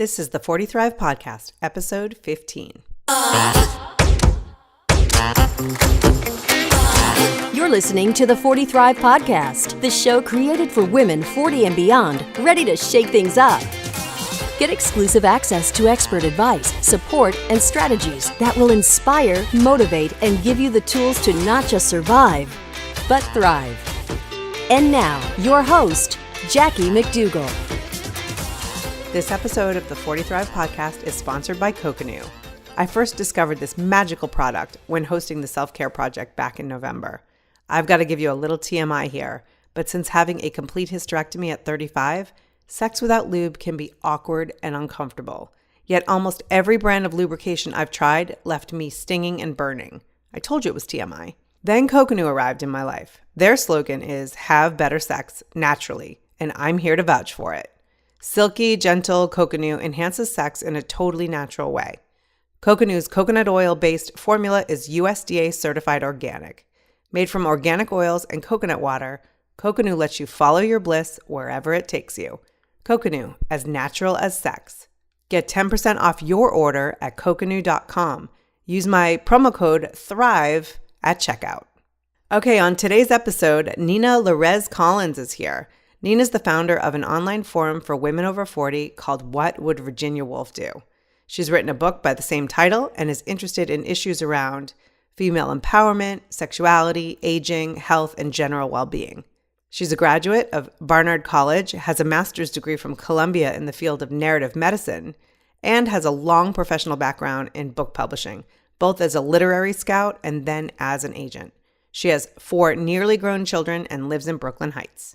This is the 40 Thrive Podcast, episode 15. You're listening to the 40 Thrive Podcast, the show created for women 40 and beyond, ready to shake things up. Get exclusive access to expert advice, support, and strategies that will inspire, motivate, and give you the tools to not just survive, but thrive. And now, your host, Jackie McDougall. This episode of the 40 Thrive Podcast is sponsored by Coconu. I first discovered this magical product when hosting the Self-Care Project back in November. I've got to give you a little TMI here, but since having a complete hysterectomy at 35, sex without lube can be awkward and uncomfortable. Yet almost every brand of lubrication I've tried left me stinging and burning. I told you it was TMI. Then Coconu arrived in my life. Their slogan is, have better sex naturally, and I'm here to vouch for it. Silky, gentle Coconu enhances sex in a totally natural way. Coconu's coconut oil-based formula is USDA certified organic. Made from organic oils and coconut water, Coconu lets you follow your bliss wherever it takes you. Coconu, as natural as sex. Get 10% off your order at coconu.com. Use my promo code THRIVE at checkout. Okay, on today's episode, Nina Lorez Collins is here. Nina's the founder of an online forum for women over 40 called Would Virginia Woolf Do? She's written a book by the same title and is interested in issues around female empowerment, sexuality, aging, health, and general well-being. She's a graduate of Barnard College, has a master's degree from Columbia in the field of narrative medicine, and has a long professional background in book publishing, both as a literary scout and then as an agent. She has 4 nearly grown children and lives in Brooklyn Heights.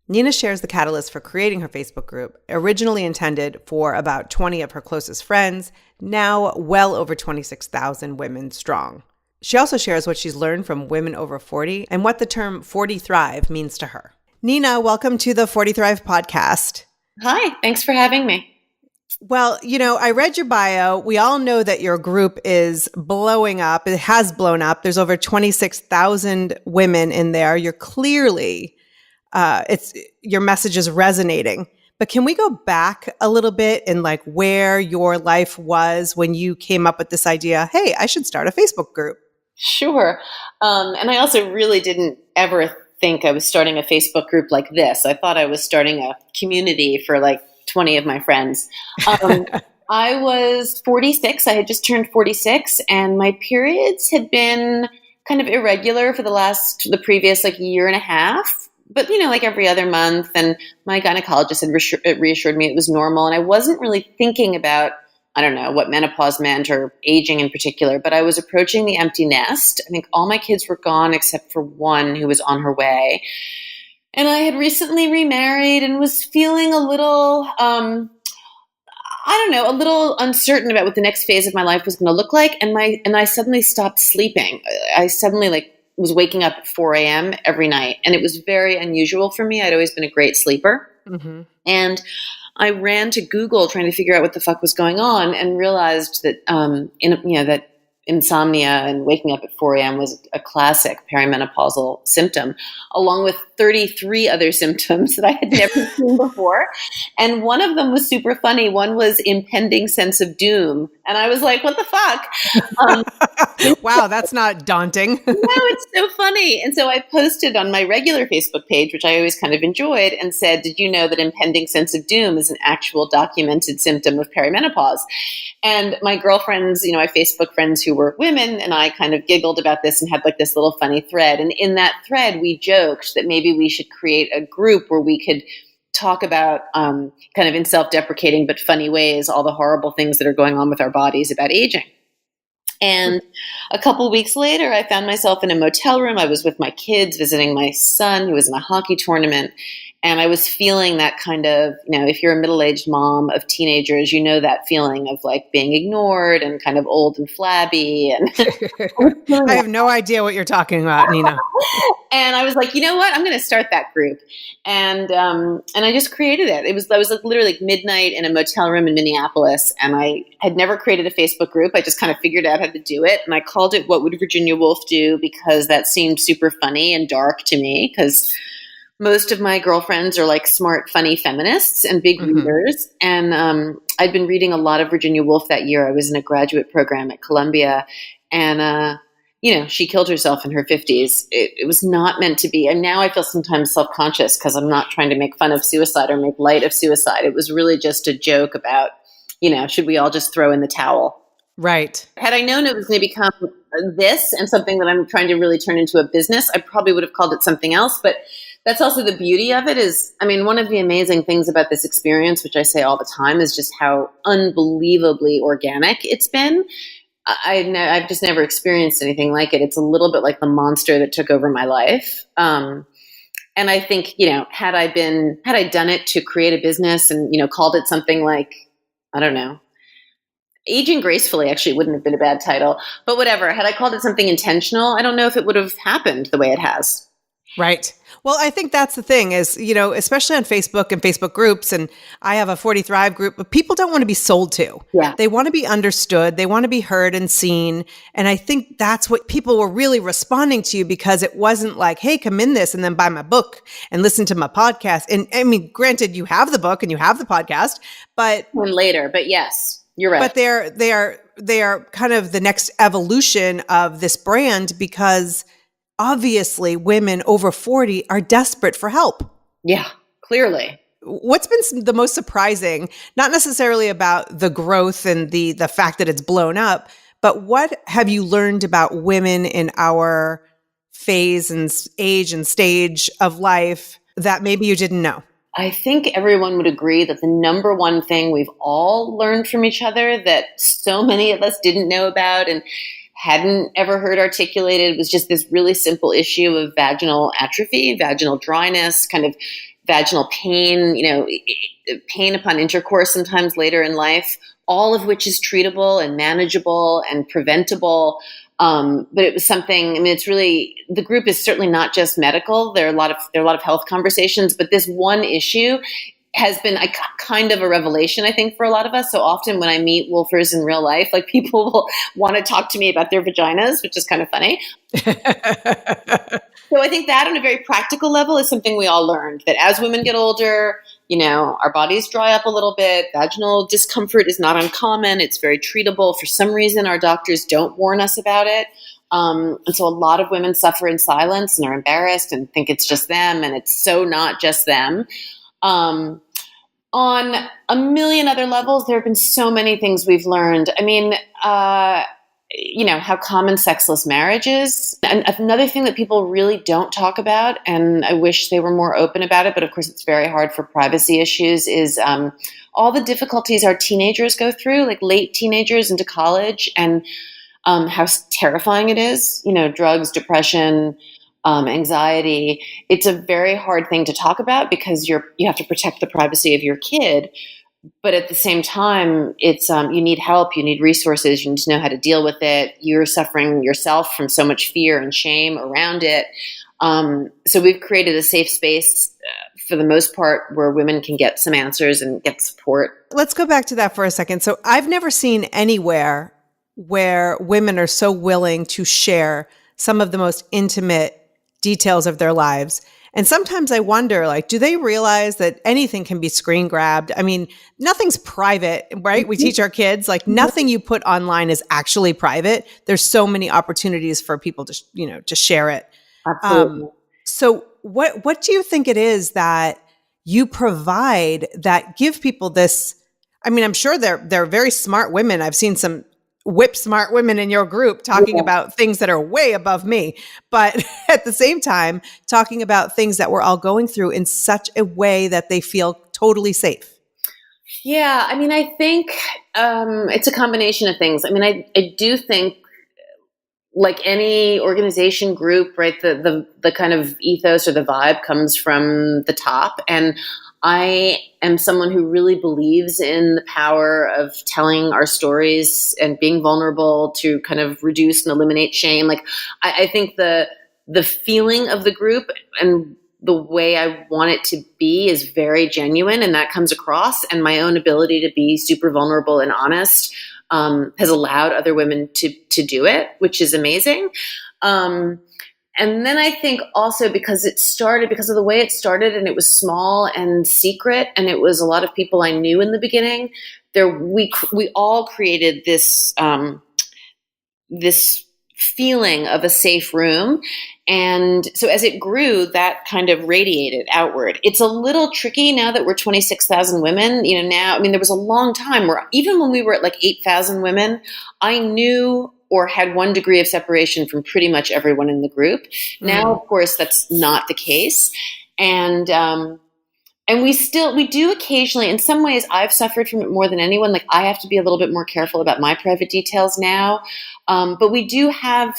Nina shares the catalyst for creating her Facebook group, originally intended for about 20 of her closest friends, now well over 26,000 women strong. She also shares what she's learned from women over 40 and what the term 40 Thrive means to her. Nina, welcome to the 40 Thrive Podcast. Hi, thanks for having me. Well, I read your bio. We all know that your group is blowing up. It has blown up. There's over 26,000 women in there. You're clearly... your message is resonating. But can we go back a little bit in where your life was when you came up with this idea, hey, I should start a Facebook group? Sure. And I also really didn't ever think I was starting a Facebook group like this. I thought I was starting a community for 20 of my friends. I was 46. I had just turned 46 and my periods had been kind of irregular for the previous year and a half. But, every other month, and my gynecologist had reassured me it was normal, and I wasn't really thinking about, I don't know, what menopause meant or aging in particular, but I was approaching the empty nest. I think all my kids were gone except for one who was on her way. And I had recently remarried and was feeling a little, a little uncertain about what the next phase of my life was going to look like, and I suddenly stopped sleeping. I suddenly, was waking up at 4 a.m. every night. And it was very unusual for me. I'd always been a great sleeper. Mm-hmm. And I ran to Google trying to figure out what the fuck was going on and realized that, that insomnia and waking up at 4 a.m. was a classic perimenopausal symptom, along with 33 other symptoms that I had never seen before. And one of them was super funny. One was impending sense of doom. And I was like, what the fuck? Wow, that's not daunting. No, it's so funny. And so I posted on my regular Facebook page, which I always kind of enjoyed, and said, did you know that impending sense of doom is an actual documented symptom of perimenopause? And my girlfriends, my Facebook friends who were women, and I kind of giggled about this and had this little funny thread. And in that thread, we joked that maybe we should create a group where we could talk about kind of in self-deprecating but funny ways all the horrible things that are going on with our bodies about aging. And a couple weeks later, I found myself in a motel room. I was with my kids visiting my son who was in a hockey tournament. And I was feeling that kind of, if you're a middle-aged mom of teenagers, that feeling of being ignored and kind of old and flabby. And I have no idea what you're talking about, Nina. And I was like, you know what? I'm going to start that group. And I just created it. I was literally midnight in a motel room in Minneapolis. And I had never created a Facebook group. I just kind of figured out how to do it. And I called it What Would Virginia Woolf Do? Because that seemed super funny and dark to me because most of my girlfriends are like smart, funny feminists and big readers. And I'd been reading a lot of Virginia Woolf that year. I was in a graduate program at Columbia, and she killed herself in her 50s. It was not meant to be. And now I feel sometimes self-conscious because I'm not trying to make fun of suicide or make light of suicide. It was really just a joke about, should we all just throw in the towel? Right. Had I known it was going to become this and something that I'm trying to really turn into a business, I probably would have called it something else. But that's also the beauty of it is, one of the amazing things about this experience, which I say all the time, is just how unbelievably organic it's been. I've just never experienced anything like it. It's a little bit like the monster that took over my life. And I think, had I done it to create a business and, called it something like, I don't know, Aging Gracefully actually wouldn't have been a bad title, but whatever. Had I called it something intentional, I don't know if it would have happened the way it has. Right. Well, I think that's the thing is, especially on Facebook and Facebook groups, and I have a 40 Thrive group, but people don't want to be sold to. Yeah. They want to be understood. They want to be heard and seen. And I think that's what people were really responding to, because it wasn't like, hey, come in this and then buy my book and listen to my podcast. And granted, you have the book and you have the podcast, but later, but yes, you're right. But they are kind of the next evolution of this brand, because obviously women over 40 are desperate for help. Yeah, clearly. What's been the most surprising, not necessarily about the growth and the fact that it's blown up, but what have you learned about women in our phase and age and stage of life that maybe you didn't know? I think everyone would agree that the number one thing we've all learned from each other that so many of us didn't know about and hadn't ever heard articulated was just this really simple issue of vaginal atrophy, vaginal dryness, kind of vaginal pain, pain upon intercourse sometimes later in life, all of which is treatable and manageable and preventable. But it was something, it's really, the group is certainly not just medical. There are a lot of health conversations, but this one issue has been kind of a revelation, I think, for a lot of us. So often when I meet wolfers in real life, like people will want to talk to me about their vaginas, which is kind of funny. So I think that on a very practical level is something we all learned, that as women get older, our bodies dry up a little bit. Vaginal discomfort is not uncommon. It's very treatable. For some reason, our doctors don't warn us about it. And so a lot of women suffer in silence and are embarrassed and think it's just them. And it's so not just them. On a million other levels, there have been so many things we've learned. How common sexless marriage is. And another thing that people really don't talk about, and I wish they were more open about it, but of course it's very hard for privacy issues, is all the difficulties our teenagers go through, like late teenagers into college, and how terrifying it is, drugs, depression, anxiety. It's a very hard thing to talk about because you have to protect the privacy of your kid. But at the same time, it's you need help, you need resources, you need to know how to deal with it. You're suffering yourself from so much fear and shame around it. So we've created a safe space for the most part where women can get some answers and get support. Let's go back to that for a second. So I've never seen anywhere where women are so willing to share some of the most intimate details of their lives. And sometimes I wonder, do they realize that anything can be screen grabbed? Nothing's private, right? We teach our kids, nothing you put online is actually private. There's so many opportunities for people to, to share it. Absolutely. So what do you think it is that you provide that give people this? I'm sure they're very smart women. I've seen some whip smart women in your group talking about things that are way above me, but at the same time, talking about things that we're all going through in such a way that they feel totally safe. Yeah. I think it's a combination of things. I do think, like any organization group, right, the kind of ethos or the vibe comes from the top. And I am someone who really believes in the power of telling our stories and being vulnerable to kind of reduce and eliminate shame. I think the feeling of the group and the way I want it to be is very genuine, and that comes across. And my own ability to be super vulnerable and honest has allowed other women to do it, which is amazing. And then I think also because of the way it started, and it was small and secret, and it was a lot of people I knew in the beginning, we all created this this feeling of a safe room. And so as it grew, that kind of radiated outward. It's a little tricky now that we're 26,000 women. Now, there was a long time where even when we were at like 8,000 women, I knew or had one degree of separation from pretty much everyone in the group. Now, of course, that's not the case. And we do occasionally, in some ways, I've suffered from it more than anyone. Like, I have to be a little bit more careful about my private details now. But we do have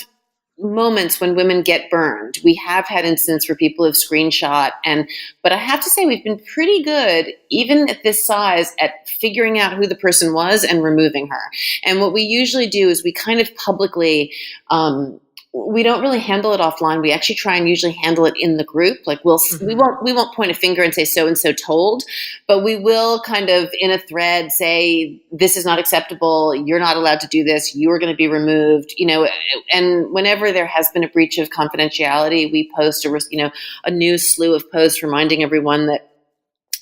moments when women get burned. We have had incidents where people have screenshot, but I have to say we've been pretty good, even at this size, at figuring out who the person was and removing her. And what we usually do is we kind of publicly, we don't really handle it offline. We actually try and usually handle it in the group. Like we won't point a finger and say so and so told, but we will kind of in a thread say this is not acceptable. You're not allowed to do this. You are going to be removed. And whenever there has been a breach of confidentiality, we post a new slew of posts reminding everyone that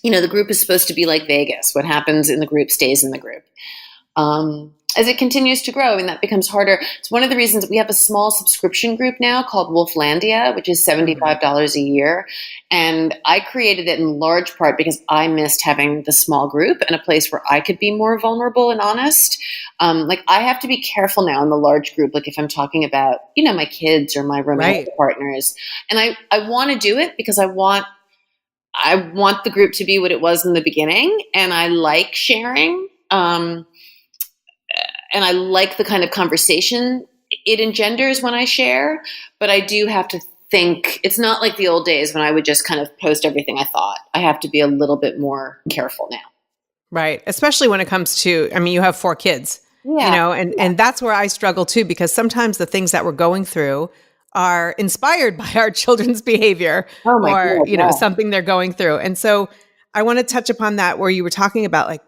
the group is supposed to be like Vegas. What happens in the group stays in the group. As it continues to grow, that becomes harder. It's one of the reasons we have a small subscription group now called Wolflandia, which is $75 a year. And I created it in large part because I missed having the small group and a place where I could be more vulnerable and honest. I have to be careful now in the large group, like if I'm talking about, my kids or my romantic partners. And I want to do it because I want the group to be what it was in the beginning. And I like sharing. And I like the kind of conversation it engenders when I share, but I do have to think it's not like the old days when I would just kind of post everything I thought. I have to be a little bit more careful now. Right. Especially when it comes to, you have 4 kids, and that's where I struggle too, because sometimes the things that we're going through are inspired by our children's behavior something they're going through. And so I want to touch upon that where you were talking about like,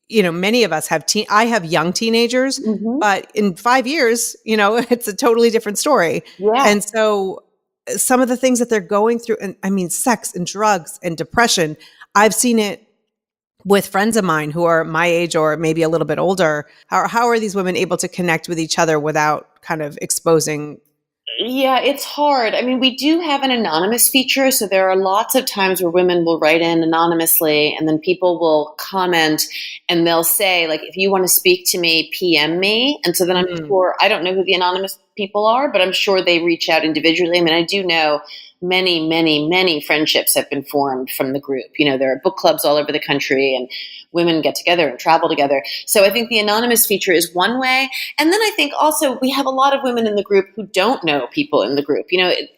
many of us have I have young teenagers, but in 5 years, it's a totally different story. Yeah. And so some of the things that they're going through, and sex and drugs and depression, I've seen it with friends of mine who are my age or maybe a little bit older. How are these women able to connect with each other without kind of exposing? Yeah, it's hard. We do have an anonymous feature. So there are lots of times where women will write in anonymously and then people will comment and they'll say, like, if you want to speak to me, PM me. And so then I'm sure, I don't know who the anonymous people are, but I'm sure they reach out individually. I do know many, many, many friendships have been formed from the group. There are book clubs all over the country and women get together and travel together. So I think the anonymous feature is one way. And then I think also we have a lot of women in the group who don't know people in the group.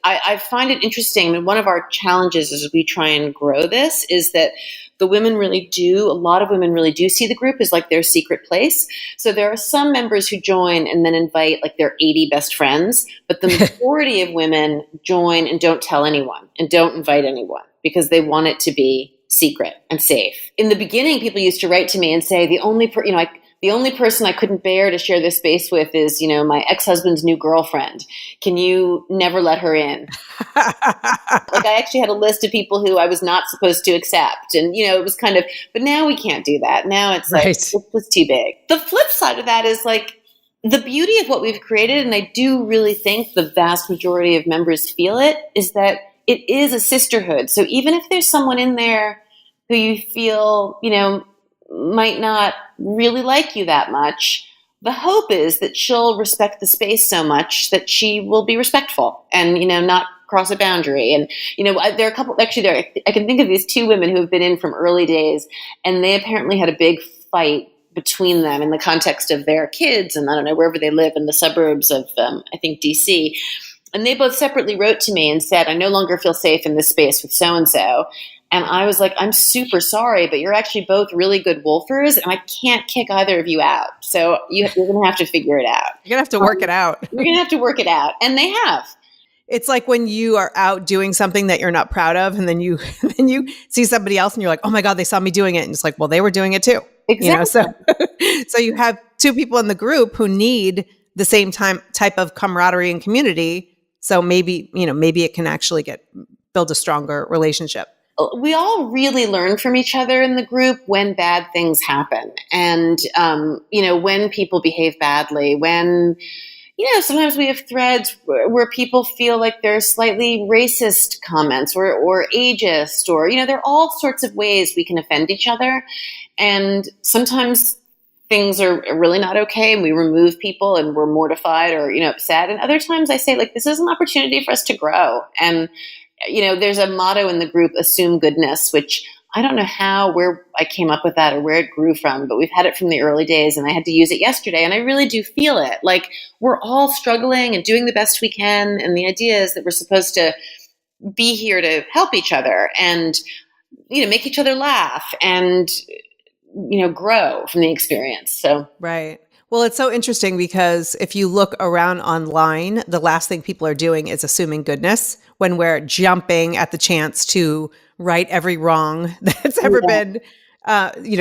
I find it interesting. One of our challenges as we try and grow this is that a lot of women really do see the group as like their secret place. So there are some members who join and then invite like their 80 best friends, but the majority of women join and don't tell anyone and don't invite anyone because they want it to be secret and safe. In the beginning, people used to write to me and say, the only person I couldn't bear to share this space with is, my ex-husband's new girlfriend. Can you never let her in? Like I actually had a list of people who I was not supposed to accept. And, it was kind of, but now we can't do that. Now it's like, It's just too big. The flip side of that is like the beauty of what we've created. And I do really think the vast majority of members feel it is that it is a sisterhood. So even if there's someone in there who you feel, might not really like you that much, the hope is that she'll respect the space so much that she will be respectful and, not cross a boundary. And, there are a couple, actually I can think of these 2 women who have been in from early days and they apparently had a big fight between them in the context of their kids. And I don't know, wherever they live in the suburbs of, I think DC. And they both separately wrote to me and said, I no longer feel safe in this space with so-and-so. And I was like, I'm super sorry, but you're actually both really good wolfers, and I can't kick either of you out. So you're going to have to figure it out. You're going to have to work it out. You're going to have to work it out. And they have. It's like when you are out doing something that you're not proud of, and then you see somebody else and you're like, oh my God, they saw me doing it. And it's like, well, they were doing it too. Exactly. So you have 2 people in the group who need the same type of camaraderie and community So maybe, maybe it can actually build a stronger relationship. We all really learn from each other in the group when bad things happen. And, when people behave badly, when, sometimes we have threads where people feel like there's slightly racist comments or ageist, or, there are all sorts of ways we can offend each other. And sometimes things are really not okay and we remove people and we're mortified or, upset. And other times I say, like, this is an opportunity for us to grow. And, there's a motto in the group, assume goodness, which I don't know where I came up with that or where it grew from, but we've had it from the early days and I had to use it yesterday. And I really do feel it. Like, we're all struggling and doing the best we can. And the idea is that we're supposed to be here to help each other and, make each other laugh and, grow from the experience. So, right. Well, it's so interesting because if you look around online, the last thing people are doing is assuming goodness when we're jumping at the chance to right every wrong that's ever been,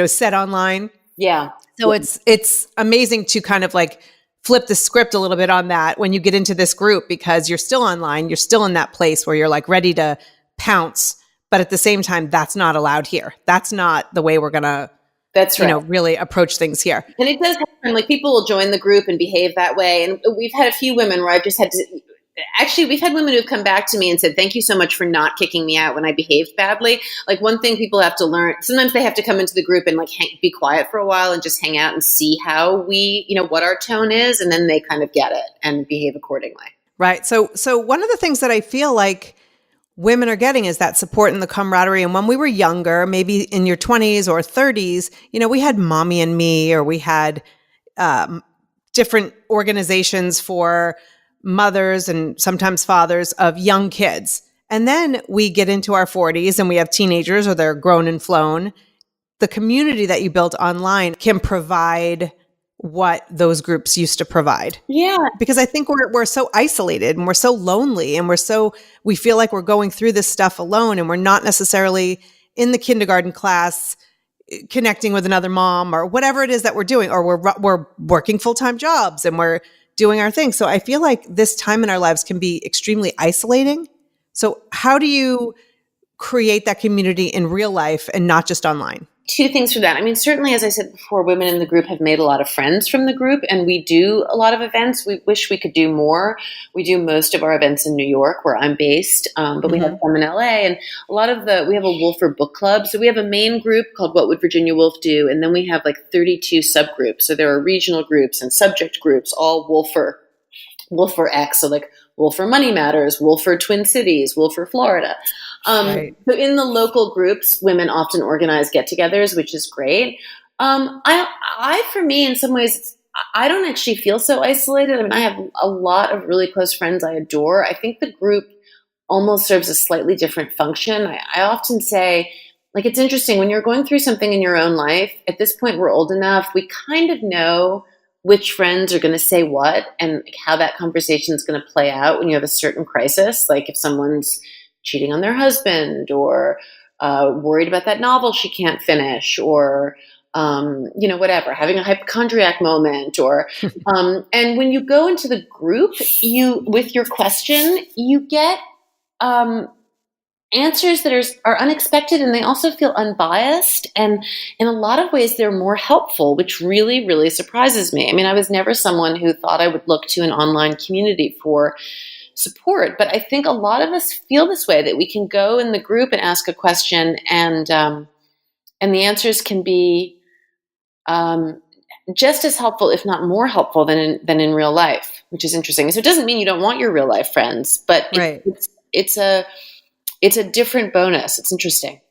said online. Yeah. So it's amazing to kind of like flip the script a little bit on that when you get into this group, because you're still online, you're still in that place where you're like ready to pounce, but at the same time, that's not allowed here. That's not the way we're going to, really approach things here. And it does happen. Like, people will join the group and behave that way. And we've had a few women where I've just had to, actually, we've had women who've come back to me and said, thank you so much for not kicking me out when I behaved badly. Like, one thing people have to learn, sometimes they have to come into the group and like be quiet for a while and just hang out and see how we, what our tone is. And then they kind of get it and behave accordingly. Right. So one of the things that I feel like women are getting is that support and the camaraderie. And when we were younger, maybe in your 20s or 30s, we had Mommy and Me, or we had different organizations for mothers and sometimes fathers of young kids. And then we get into our 40s and we have teenagers, or they're grown and flown. The community that you built online can provide what those groups used to provide. Yeah. Because I think we're so isolated and we're so lonely and we feel like we're going through this stuff alone, and we're not necessarily in the kindergarten class connecting with another mom or whatever it is that we're doing, or we're working full-time jobs and we're doing our thing. So I feel like this time in our lives can be extremely isolating. So how do you create that community in real life and not just online? Two things for that. I mean, certainly, as I said before, women in the group have made a lot of friends from the group, and we do a lot of events. We wish we could do more. We do most of our events in New York, where I'm based, but we have some in LA, and we have a Wolfer book club. So we have a main group called What Would Virginia Woolf Do? And then we have like 32 subgroups. So there are regional groups and subject groups, all Wolfer X. So like Wolfer Money Matters, Wolfer Twin Cities, Wolfer Florida. Right. So in the local groups, women often organize get-togethers, which is great. For me, in some ways, I don't actually feel so isolated. I mean, I have a lot of really close friends I adore. I think the group almost serves a slightly different function. I often say, like, it's interesting when you're going through something in your own life. At this point, we're old enough. We kind of know which friends are going to say what and how that conversation is going to play out when you have a certain crisis. Like if someone's cheating on their husband, or worried about that novel she can't finish, or whatever, having a hypochondriac moment, or and when you go into the group, with your question, you get answers that are unexpected, and they also feel unbiased, and in a lot of ways they're more helpful, which really, really surprises me. I mean, I was never someone who thought I would look to an online community for support, but I think a lot of us feel this way, that we can go in the group and ask a question, and the answers can be just as helpful, if not more helpful than in real life, which is interesting. So it doesn't mean you don't want your real life friends, but right. It's a different bonus. It's interesting.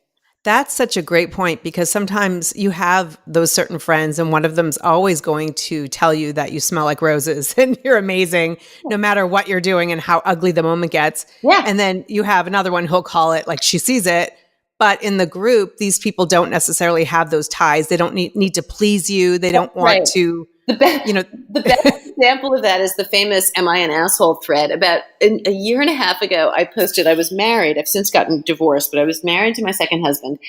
That's such a great point, because sometimes you have those certain friends and one of them's always going to tell you that you smell like roses and you're amazing no matter what you're doing and how ugly the moment gets. Yeah. And then you have another one who'll call it like she sees it. But in the group, these people don't necessarily have those ties. They don't need to please you. They don't want to you know, The best example of that is the famous "Am I an asshole?" thread. About a year and a half ago, I posted. I was married. I've since gotten divorced, but I was married to my second husband,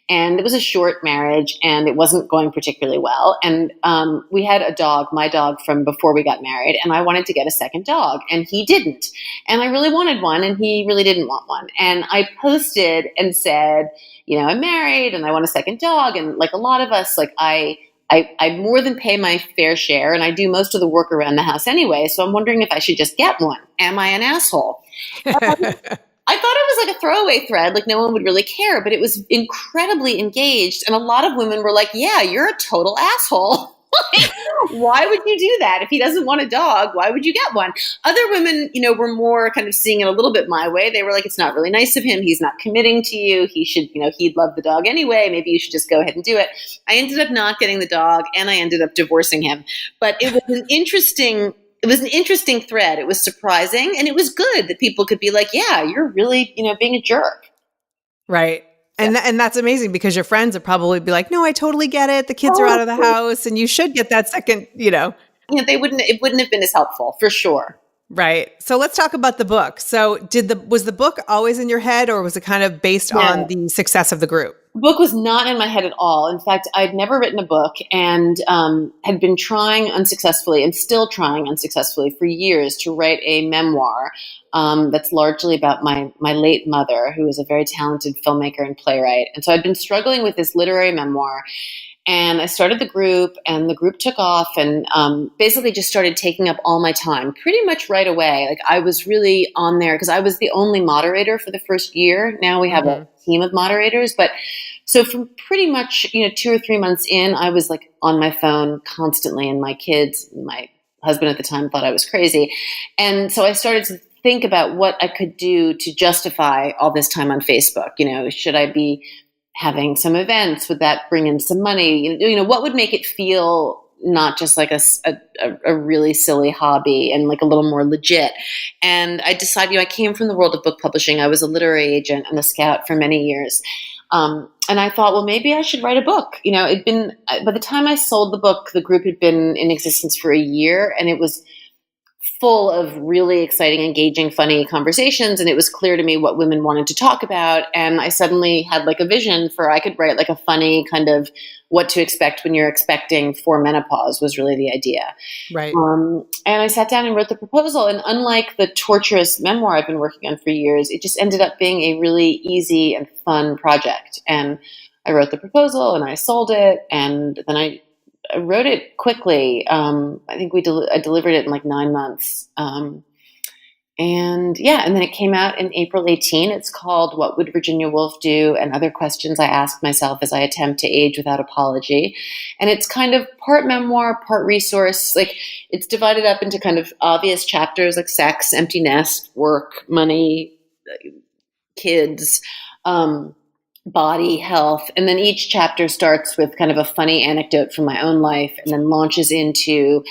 and it was a short marriage, and it wasn't going particularly well. And we had a dog, my dog, from before we got married, and I wanted to get a second dog, and he didn't. And I really wanted one, and he really didn't want one. And I posted and said, I'm married, and I want a second dog, and like a lot of us, like I more than pay my fair share, and I do most of the work around the house anyway. So I'm wondering if I should just get one. Am I an asshole? I thought it was like a throwaway thread, like no one would really care, but it was incredibly engaged. And a lot of women were like, yeah, you're a total asshole. Why would you do that? If he doesn't want a dog, why would you get one? Other women, were more kind of seeing it a little bit my way. They were like, it's not really nice of him. He's not committing to you. He should, he'd love the dog anyway. Maybe you should just go ahead and do it. I ended up not getting the dog, and I ended up divorcing him. But it was an interesting thread. It was surprising, and it was good that people could be like, yeah, you're really, being a jerk. Right. And that's amazing, because your friends would probably be like, no, I totally get it. The kids are out of the house, and you should get that second, it wouldn't have been as helpful, for sure. Right. So let's talk about the book. So was the book always in your head, or was it kind of based on the success of the group? The book was not in my head at all. In fact, I'd never written a book, and had been trying unsuccessfully, and still trying unsuccessfully for years, to write a memoir that's largely about my late mother, who was a very talented filmmaker and playwright. And so I'd been struggling with this literary memoir. And I started the group, and the group took off, and basically just started taking up all my time pretty much right away. Like, I was really on there because I was the only moderator for the first year. Now we have a team of moderators. But so from pretty much, 2 or 3 months in, I was like on my phone constantly, and my kids, my husband at the time thought I was crazy. And so I started to think about what I could do to justify all this time on Facebook. Should I be having some events? Would that bring in some money? What would make it feel not just like a really silly hobby, and like a little more legit? And I decided, I came from the world of book publishing. I was a literary agent and a scout for many years. And I thought, well, maybe I should write a book. By the time I sold the book, the group had been in existence for a year, and it was full of really exciting, engaging, funny conversations. And it was clear to me what women wanted to talk about. And I suddenly had like a vision for, I could write like a funny kind of what to expect when you're expecting for menopause, was really the idea. Right. And I sat down and wrote the proposal. And unlike the torturous memoir I've been working on for years, it just ended up being a really easy and fun project. And I wrote the proposal, and I sold it. And then I wrote it quickly. I think I delivered it in like 9 months. And then it came out in April 18. It's called What Would Virginia Woolf Do? And Other Questions I Ask Myself as I Attempt to Age Without Apology. And it's kind of part memoir, part resource. Like, it's divided up into kind of obvious chapters like sex, empty nest, work, money, kids, body, health. And then each chapter starts with kind of a funny anecdote from my own life, and then launches into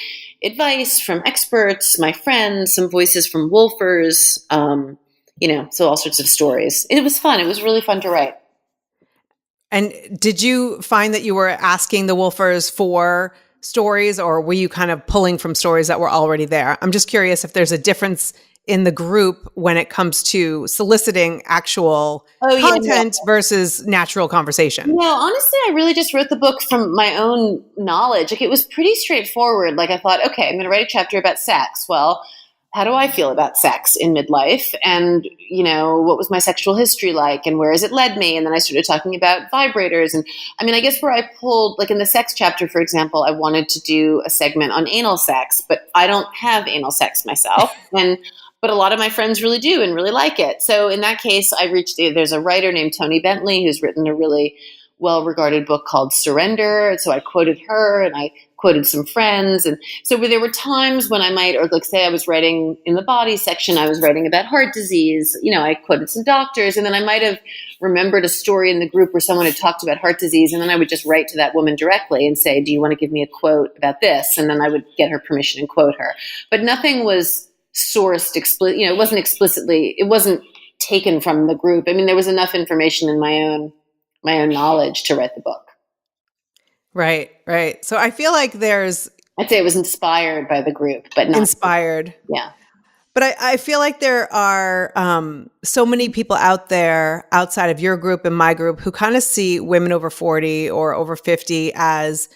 advice from experts, my friends, some voices from wolfers, so all sorts of stories. It was fun. It was really fun to write. And did you find that you were asking the wolfers for stories, or were you kind of pulling from stories that were already there? I'm just curious if there's a difference in the group when it comes to soliciting actual content versus natural conversation. Honestly, I really just wrote the book from my own knowledge. Like, it was pretty straightforward. Like, I thought, okay, I'm going to write a chapter about sex. Well, how do I feel about sex in midlife? And, what was my sexual history like, and where has it led me? And then I started talking about vibrators. And I guess where I pulled, like in the sex chapter, for example, I wanted to do a segment on anal sex, but I don't have anal sex myself. But a lot of my friends really do and really like it. So in that case, there's a writer named Toni Bentley who's written a really well-regarded book called Surrender. So I quoted her, and I quoted some friends. And so there were times when I might, or like say I was writing in the body section, I was writing about heart disease. I quoted some doctors, and then I might have remembered a story in the group where someone had talked about heart disease. And then I would just write to that woman directly and say, do you want to give me a quote about this? And then I would get her permission and quote her. But nothing was sourced it wasn't taken from the group. There was enough information in my own knowledge to write the book. Right. So I feel like there's I'd say it was inspired by the group, but not inspired. Yeah. But I feel like there are so many people out there outside of your group and my group who kind of see women over 40 or over 50 as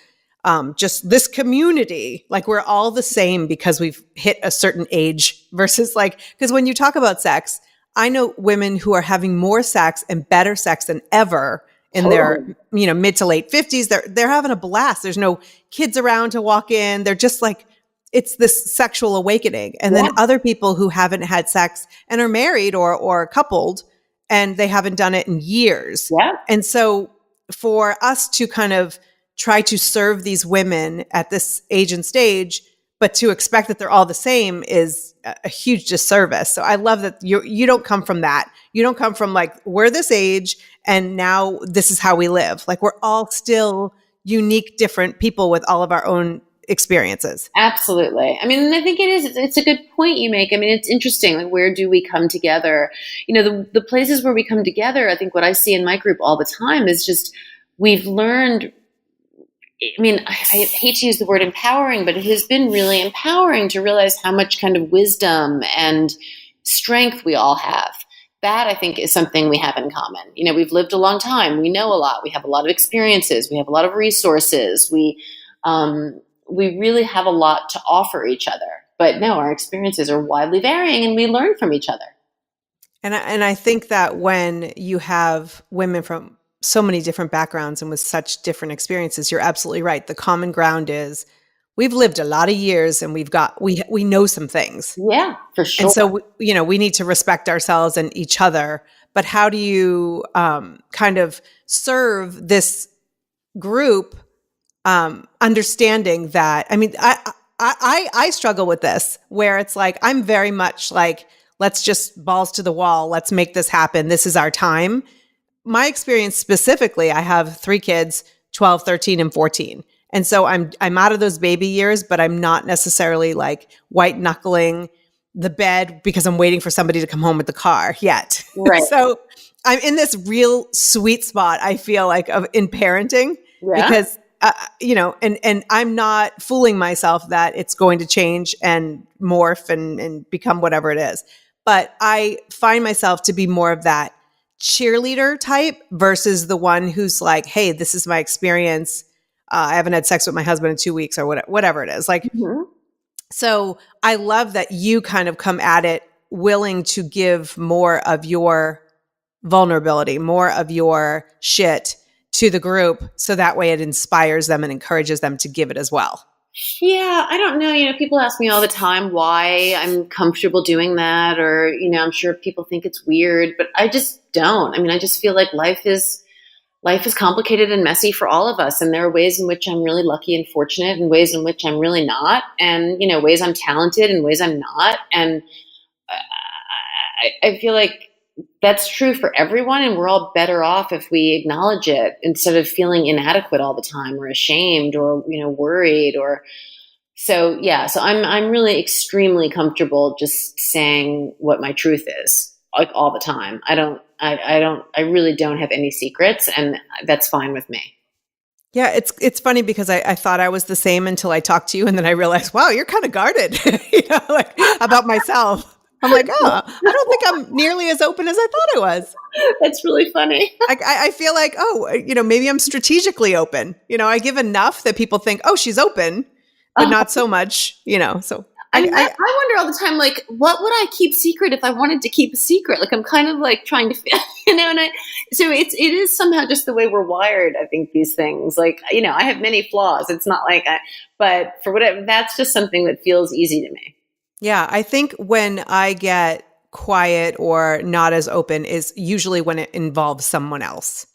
just this community. Like we're all the same because we've hit a certain age versus because when you talk about sex, I know women who are having more sex and better sex than ever in their, mid to late 50s. They're having a blast. There's no kids around to walk in. They're just it's this sexual awakening. And then other people who haven't had sex and are married or coupled and they haven't done it in years. Yeah. And so for us to kind of try to serve these women at this age and stage, but to expect that they're all the same is a huge disservice. So I love that you don't come from that. You don't come from we're this age and now this is how we live. We're all still unique, different people with all of our own experiences. Absolutely. I mean, I think it's a good point you make. I mean, it's interesting. Where do we come together? The places where we come together, I think what I see in my group all the time is just, we've learned, I mean, I hate to use the word empowering, but it has been really empowering to realize how much kind of wisdom and strength we all have. That, I think, is something we have in common. We've lived a long time. We know a lot. We have a lot of experiences. We have a lot of resources. We really have a lot to offer each other. But no, our experiences are widely varying and we learn from each other. And I think that when you have women from so many different backgrounds and with such different experiences, you're absolutely right. The common ground is we've lived a lot of years and we know some things. Yeah, for sure. And so, we need to respect ourselves and each other. But how do you kind of serve this group understanding that, I mean, I struggle with this where it's I'm very much let's just balls to the wall. Let's make this happen. This is our time. My experience specifically, I have 3 kids, 12, 13, and 14. And so I'm out of those baby years, but I'm not necessarily white knuckling the bed because I'm waiting for somebody to come home with the car yet. Right. So I'm in this real sweet spot, I feel in parenting because and I'm not fooling myself that it's going to change and morph and become whatever it is. But I find myself to be more of that cheerleader type versus the one who's hey, this is my experience. I haven't had sex with my husband in 2 weeks or whatever it is. So I love that you kind of come at it willing to give more of your vulnerability, more of your shit to the group. So that way it inspires them and encourages them to give it as well. Yeah, I don't know. People ask me all the time why I'm comfortable doing that, or, I'm sure people think it's weird, but I just don't. I mean, I just feel like life is complicated and messy for all of us. And there are ways in which I'm really lucky and fortunate and ways in which I'm really not. And, ways I'm talented and ways I'm not. And I feel like that's true for everyone. And we're all better off if we acknowledge it instead of feeling inadequate all the time or ashamed or, worried or so. Yeah. So I'm really extremely comfortable just saying what my truth is all the time. I really don't have any secrets, and that's fine with me. Yeah, it's funny because I thought I was the same until I talked to you, and then I realized, wow, you're kind of guarded, about myself. I'm I don't think I'm nearly as open as I thought I was. That's really funny. I feel maybe I'm strategically open. I give enough that people think, oh, she's open, but not so much, so. I wonder all the time, what would I keep secret if I wanted to keep a secret? I'm kind of trying to, so it is somehow just the way we're wired. I think these things, I have many flaws. It's not but for whatever, that's just something that feels easy to me. Yeah. I think when I get quiet or not as open is usually when it involves someone else.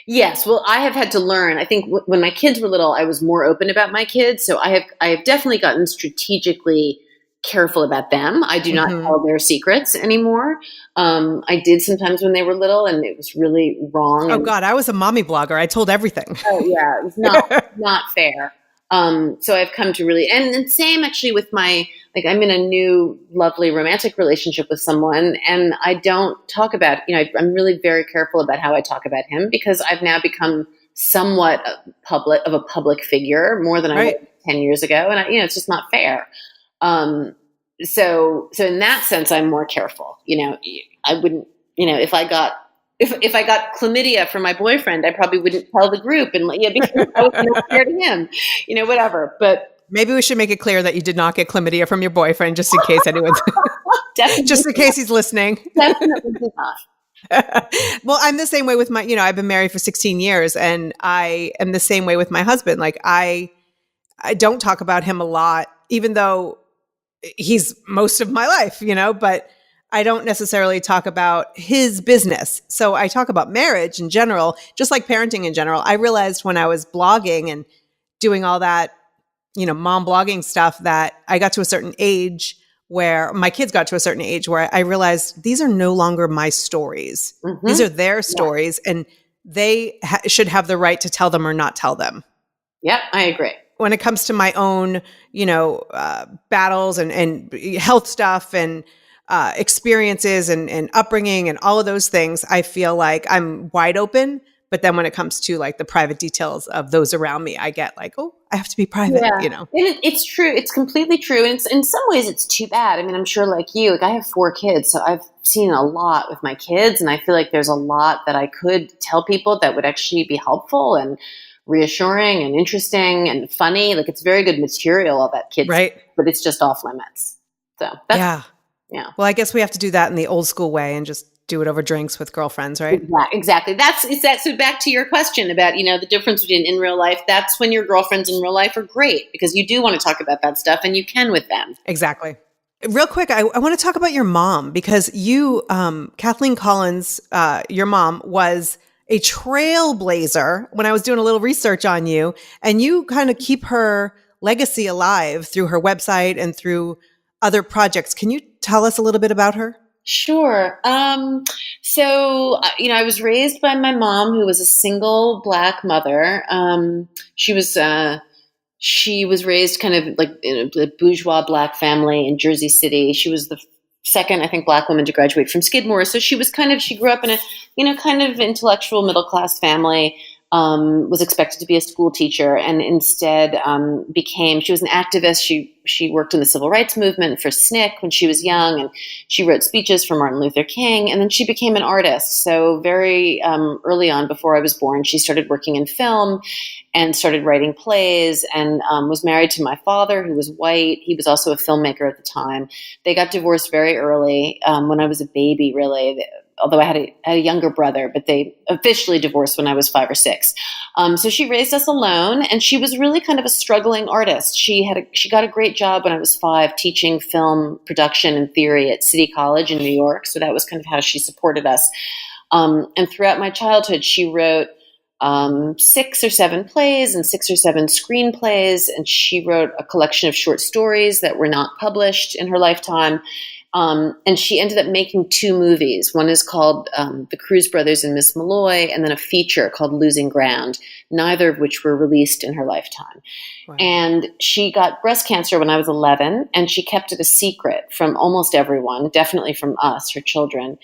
Yes. Well, I have had to learn. I think when my kids were little, I was more open about my kids. So I have definitely gotten strategically careful about them. I do not tell their secrets anymore. I did sometimes when they were little, and it was really wrong. Oh God, I was a mommy blogger. I told everything. Oh yeah, it was not fair. So I've come to really, and same actually with my, I'm in a new lovely romantic relationship with someone, and I don't talk about, I'm really very careful about how I talk about him because I've now become somewhat of a public figure more than I was 10 years ago. And it's just not fair. So in that sense, I'm more careful. I wouldn't, if I got chlamydia from my boyfriend, I probably wouldn't tell the group and because I was scared of him, whatever. But maybe we should make it clear that you did not get chlamydia from your boyfriend, just in case anyone's, just in case he's listening. Definitely did not. Well, I'm the same way with my, I've been married for 16 years and I am the same way with my husband. Like I don't talk about him a lot, even though he's most of my life, but I don't necessarily talk about his business. So I talk about marriage in general, just like parenting in general. I realized when I was blogging and doing all that, mom blogging stuff, that I got to a certain age where my kids got to a certain age where I realized these are no longer my stories. Mm-hmm. These are their stories and they should have the right to tell them or not tell them. Yep, I agree. When it comes to my own, battles and health stuff and experiences and upbringing and all of those things, I feel like I'm wide open. But then when it comes to like the private details of those around me, I get like, oh, I have to be private, And it's true. It's completely true. And in some ways it's too bad. I mean, I'm sure like you, I have 4 kids, so I've seen a lot with my kids. And I feel like there's a lot that I could tell people that would actually be helpful and reassuring and interesting and funny. Like it's very good material, all that kids, right? But it's just off limits. So that's, yeah. Well, I guess we have to do that in the old school way and just do it over drinks with girlfriends, right? Yeah, exactly. So back to your question about, the difference between in real life, that's when your girlfriends in real life are great because you do want to talk about that stuff and you can with them. Exactly. Real quick, I want to talk about your mom because you, Kathleen Collins, your mom was a trailblazer when I was doing a little research on you, and you kind of keep her legacy alive through her website and through other projects. Can you tell us a little bit about her? Sure. So, I was raised by my mom, who was a single Black mother. She was raised kind of like in a bourgeois Black family in Jersey City. She was the second, I think, Black woman to graduate from Skidmore. So she grew up in a, kind of intellectual middle-class family. Was expected to be a school teacher and instead she was an activist. She worked in the civil rights movement for SNCC when she was young, and she wrote speeches for Martin Luther King, and then she became an artist. So very early on, before I was born, she started working in film and started writing plays and was married to my father, who was white. He was also a filmmaker at the time. They got divorced very early when I was a baby, really. Although I had a younger brother, but they officially divorced when I was 5 or 6. So she raised us alone, and she was really kind of a struggling artist. She got a great job when I was 5 teaching film production and theory at City College in New York. So that was kind of how she supported us. And throughout my childhood, she wrote 6 or 7 plays and 6 or 7 screenplays, and she wrote a collection of short stories that were not published in her lifetime. And she ended up making 2 movies. One is called The Cruz Brothers and Miss Malloy, and then a feature called Losing Ground, neither of which were released in her lifetime. Wow. And she got breast cancer when I was 11, and she kept it a secret from almost everyone, definitely from us, her children.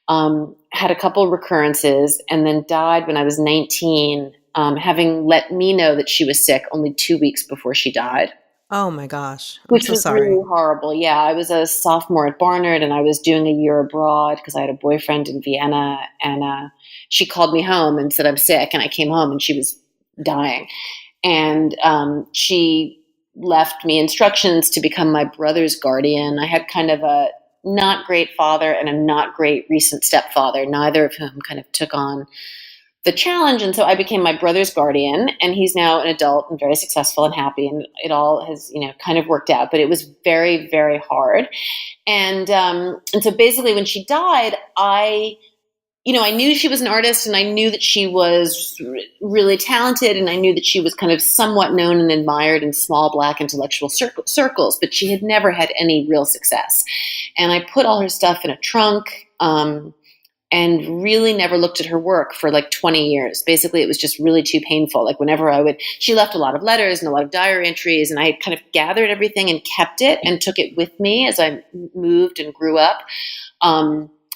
Had a couple recurrences, and then died when I was 19, having let me know that she was sick only 2 weeks before she died. Oh my gosh. Which was really horrible. Yeah, I was a sophomore at Barnard and I was doing a year abroad because I had a boyfriend in Vienna, and she called me home and said, I'm sick. And I came home and she was dying. And she left me instructions to become my brother's guardian. I had kind of a not great father and a not great recent stepfather, neither of whom kind of took on the challenge. And so I became my brother's guardian, and he's now an adult and very successful and happy. And it all has, kind of worked out, but it was very, very hard. And so basically when she died, I knew she was an artist, and I knew that she was really talented, and I knew that she was kind of somewhat known and admired in small Black intellectual circles, but she had never had any real success. And I put all her stuff in a trunk, and really never looked at her work for like 20 years. Basically, it was just really too painful. Like whenever she left a lot of letters and a lot of diary entries, and I had kind of gathered everything and kept it and took it with me as I moved and grew up.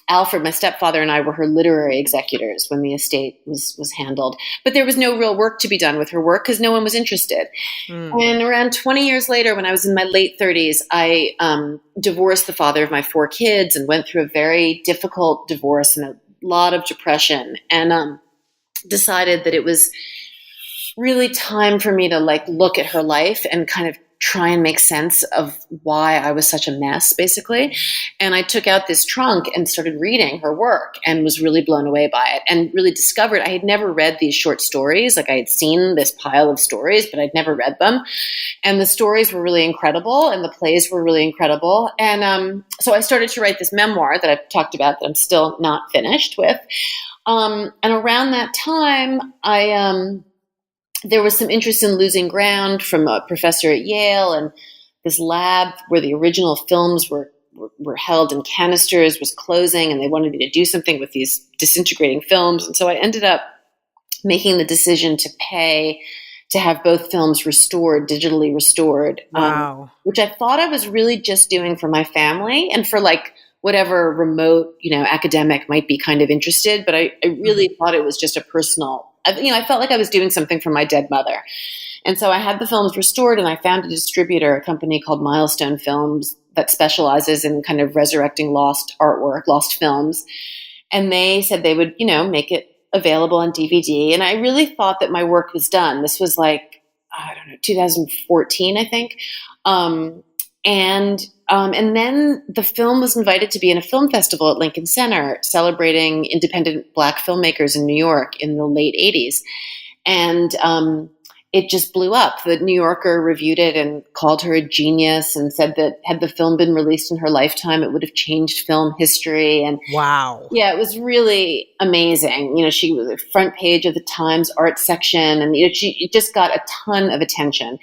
Alfred, my stepfather, and I were her literary executors when the estate was handled. But there was no real work to be done with her work because no one was interested. And around 20 years later, when I was in my late 30s, I divorced the father of my 4 kids and went through a very difficult divorce and a lot of depression, and decided that it was really time for me to look at her life and kind of try and make sense of why I was such a mess, basically. And I took out this trunk and started reading her work and was really blown away by it, and really discovered I had never read these short stories. I had seen this pile of stories, but I'd never read them. And the stories were really incredible and the plays were really incredible. And so I started to write this memoir that I've talked about that I'm still not finished with. And around that time, there was some interest in losing ground from a professor at Yale, and this lab where the original films were held in canisters was closing, and they wanted me to do something with these disintegrating films. And so I ended up making the decision to pay to have both films restored, digitally restored. Wow. Which I thought I was really just doing for my family and for whatever remote, academic might be kind of interested. But I really thought it was just a personal, I felt like I was doing something for my dead mother. And so I had the films restored, and I found a distributor, a company called Milestone Films that specializes in kind of resurrecting lost artwork, lost films. And they said they would, make it available on DVD. And I really thought that my work was done. This was 2014, I think. And then the film was invited to be in a film festival at Lincoln Center, celebrating independent Black filmmakers in New York in the late 80s. And it just blew up. The New Yorker reviewed it and called her a genius and said that had the film been released in her lifetime, it would have changed film history. And wow. Yeah, it was really amazing. She was the front page of the Times art section, and she just got a ton of attention.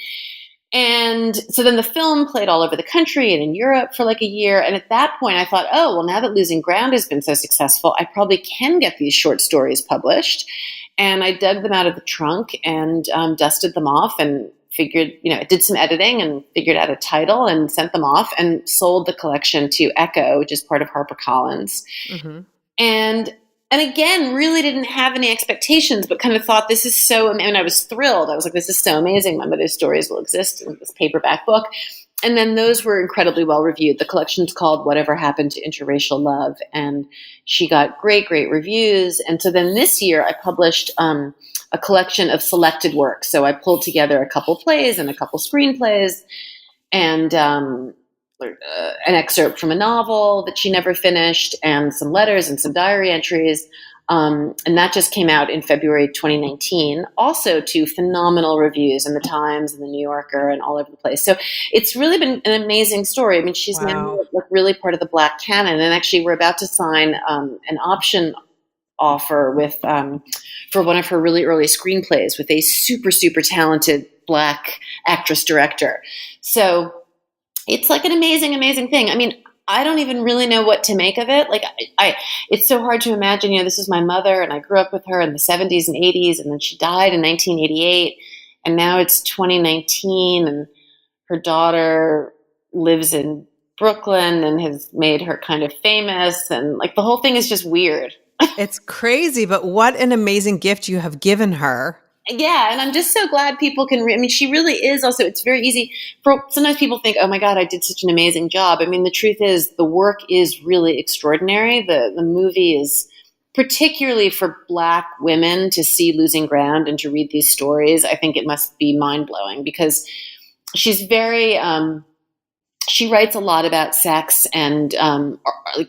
And so then the film played all over the country and in Europe for a year. And at that point I thought, oh, well, now that Losing Ground has been so successful, I probably can get these short stories published. And I dug them out of the trunk and dusted them off and figured, did some editing and figured out a title and sent them off and sold the collection to Echo, which is part of HarperCollins. Mm-hmm. And again, really didn't have any expectations, but kind of thought this is so, I was thrilled. I was like, this is so amazing. My mother's stories will exist in this paperback book. And then those were incredibly well reviewed. The collection's called Whatever Happened to Interracial Love, and she got great, great reviews. And so then this year I published a collection of selected works. So I pulled together a couple plays and a couple screenplays and an excerpt from a novel that she never finished, and some letters and some diary entries. And that just came out in February 2019, also to phenomenal reviews in the Times and the New Yorker and all over the place. So it's really been an amazing story. She's now really part of the Black canon. And actually, we're about to sign an option offer with for one of her really early screenplays with a super, super talented Black actress director. So it's an amazing, amazing thing. I don't even really know what to make of it. It's so hard to imagine, this is my mother and I grew up with her in the 70s and 80s, and then she died in 1988, and now it's 2019 and her daughter lives in Brooklyn and has made her kind of famous, and the whole thing is just weird. It's crazy, but what an amazing gift you have given her. Yeah, and I'm just so glad people can she really is also, it's very easy for, sometimes people think, oh my God, I did such an amazing job. The truth is the work is really extraordinary. The movie is, particularly for Black women to see Losing Ground and to read these stories, I think it must be mind-blowing, because she's very, she writes a lot about sex and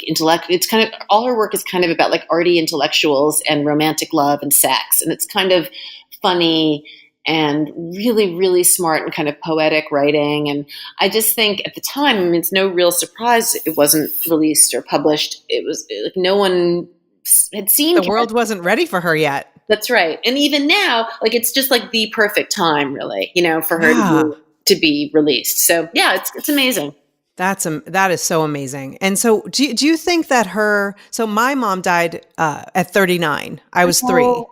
intellect. It's kind of, all her work is kind of about arty intellectuals and romantic love and sex. And it's kind of funny and really, really smart and kind of poetic writing. And I just think at the time, it's no real surprise it wasn't released or published. It was no one had seen the world wasn't ready for her yet. That's right. And even now, it's just the perfect time, really, for her to be released. So yeah, it's amazing. That is so amazing. And so do you think that so my mom died at 39. I was 3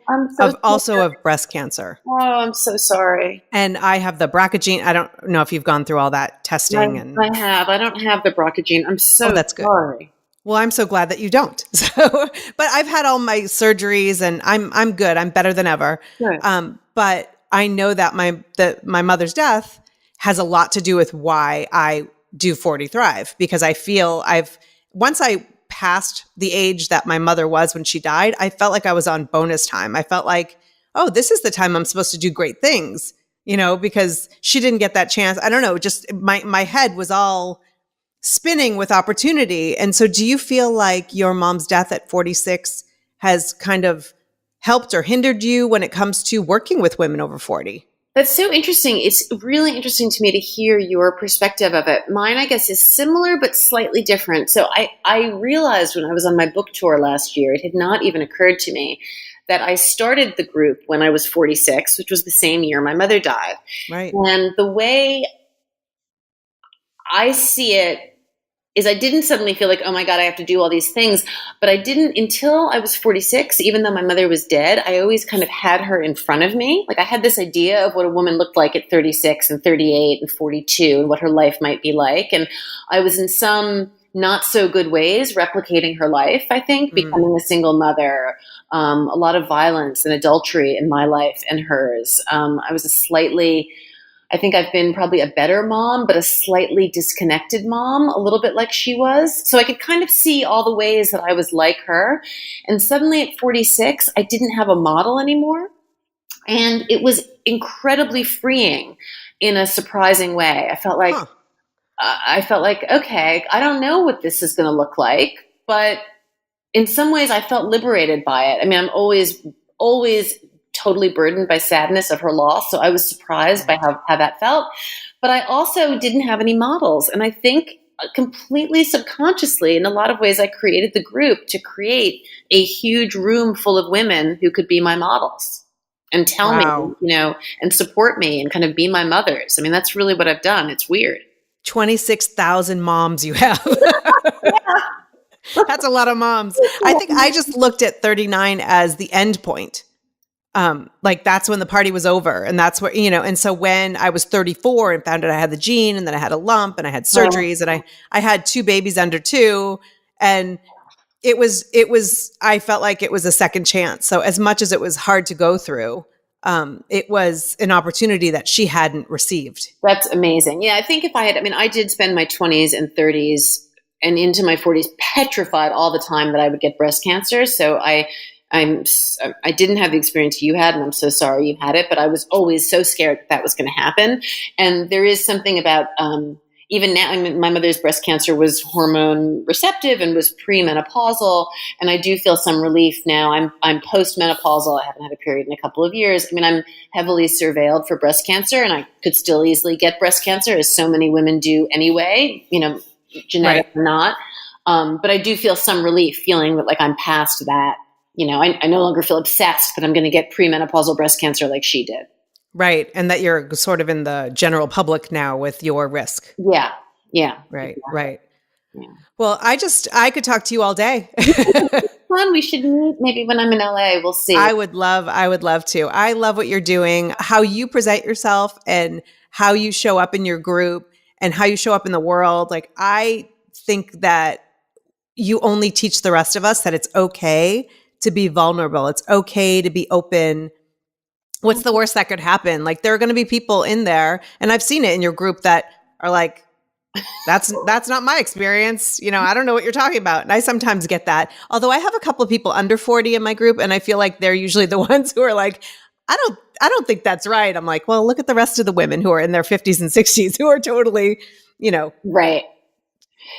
also of breast cancer. Oh, I'm so sorry. And I have the BRCA gene. I don't know if you've gone through all that testing. I have. I don't have the BRCA gene. I'm so that's good. sorry. Well, I'm so glad that you don't. So, but I've had all my surgeries and I'm good. I'm better than ever. Right. But I know that my mother's death has a lot to do with why I do 40 Thrive, because I feel once I passed the age that my mother was when she died, I felt like I was on bonus time. I felt like, oh, this is the time I'm supposed to do great things, because she didn't get that chance. I don't know, just my head was all spinning with opportunity. And so do you feel like your mom's death at 46 has kind of helped or hindered you when it comes to working with women over 40? That's so interesting. It's really interesting to me to hear your perspective of it. Mine, I guess, is similar but slightly different. So I realized when I was on my book tour last year, it had not even occurred to me that I started the group when I was 46, which was the same year my mother died. Right. And the way I see it is I didn't suddenly feel like, oh my God, I have to do all these things. But I didn't until I was 46, even though my mother was dead, I always kind of had her in front of me. Like I had this idea of what a woman looked like at 36 and 38 and 42 and what her life might be like. And I was in some not so good ways replicating her life, I think, becoming a single mother, a lot of violence and adultery in my life and hers. I was I think I've been probably a better mom, but a slightly disconnected mom, a little bit like she was. So I could kind of see all the ways that I was like her. And suddenly at 46, I didn't have a model anymore. And it was incredibly freeing in a surprising way. I felt like, okay, I don't know what this is going to look like, but in some ways I felt liberated by it. I mean, I'm always totally burdened by sadness of her loss. So I was surprised by how that felt. But I also didn't have any models. And I think completely subconsciously, in a lot of ways, I created the group to create a huge room full of women who could be my models and tell me, and support me and kind of be my mothers. I mean, that's really what I've done. It's weird. 26,000 moms you have. That's a lot of moms. I think I just looked at 39 as the end point. Like that's when the party was over, and that's where, and so when I was 34 and found out I had the gene, and then I had a lump and I had surgeries, and I had 2 babies under 2, and I felt like it was a second chance. So as much as it was hard to go through, it was an opportunity that she hadn't received. That's amazing. Yeah. I think I did spend my 20s and 30s and into my 40s petrified all the time that I would get breast cancer. So I didn't have the experience you had, and I'm so sorry you had it, but I was always so scared that was going to happen. And there is something about, even now, my mother's breast cancer was hormone receptive and was premenopausal. And I do feel some relief now. I'm postmenopausal. I haven't had a period in a couple of years. I mean, I'm heavily surveilled for breast cancer, and I could still easily get breast cancer, as so many women do anyway, genetic or not. But I do feel some relief feeling that like I'm past that. I no longer feel obsessed that I'm going to get premenopausal breast cancer like she did. Right. And that you're sort of in the general public now with your risk. Yeah. Yeah. Right. Exactly. Right. Yeah. Well, I could talk to you all day. Fun. We should meet maybe when I'm in LA. We'll see. I would love to. I love what you're doing, how you present yourself and how you show up in your group and how you show up in the world. Like, I think that you only teach the rest of us that it's okay to be vulnerable. It's okay to be open. What's the worst that could happen? Like, there are going to be people in there, and I've seen it in your group, that are like, that's not my experience. I don't know what you're talking about. And I sometimes get that. Although I have a couple of people under 40 in my group, and I feel like they're usually the ones who are like, I don't think that's right. I'm like, well, look at the rest of the women who are in their 50s and 60s who are totally, right,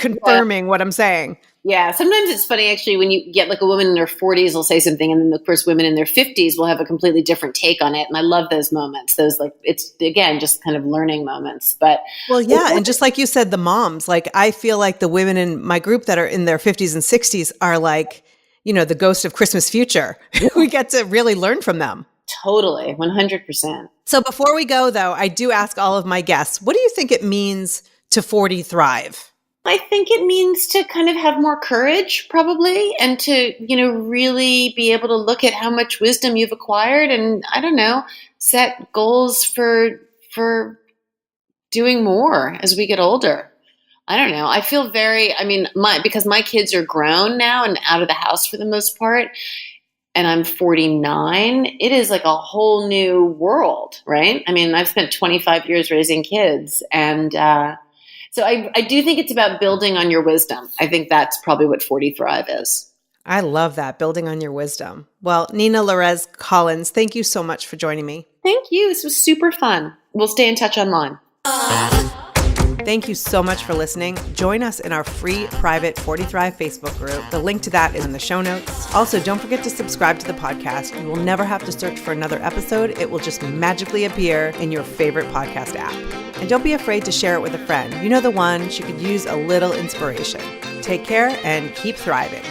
confirming what I'm saying. Yeah. Sometimes it's funny, actually, when you get like a woman in their 40s will say something, and then of course women in their 50s will have a completely different take on it. And I love those moments. Those, like, it's again, just kind of learning moments. But well, yeah. And just like you said, the moms, like, I feel like the women in my group that are in their 50s and 60s are like, the ghost of Christmas future. We get to really learn from them. Totally. 100%. So before we go, though, I do ask all of my guests, what do you think it means to 40 Thrive? I think it means to kind of have more courage, probably, and to, really be able to look at how much wisdom you've acquired, and I don't know, set goals for doing more as we get older. I don't know. I feel because my kids are grown now and out of the house for the most part, and I'm 49, it is like a whole new world, right? I mean, I've spent 25 years raising kids. And so I do think it's about building on your wisdom. I think that's probably what 40 Thrive is. I love that, building on your wisdom. Well, Nina Lorez Collins, thank you so much for joining me. Thank you. This was super fun. We'll stay in touch online. Thank you so much for listening. Join us in our free private 40 Thrive Facebook group. The link to that is in the show notes. Also, don't forget to subscribe to the podcast. You will never have to search for another episode. It will just magically appear in your favorite podcast app. And don't be afraid to share it with a friend. You know the one, she could use a little inspiration. Take care and keep thriving.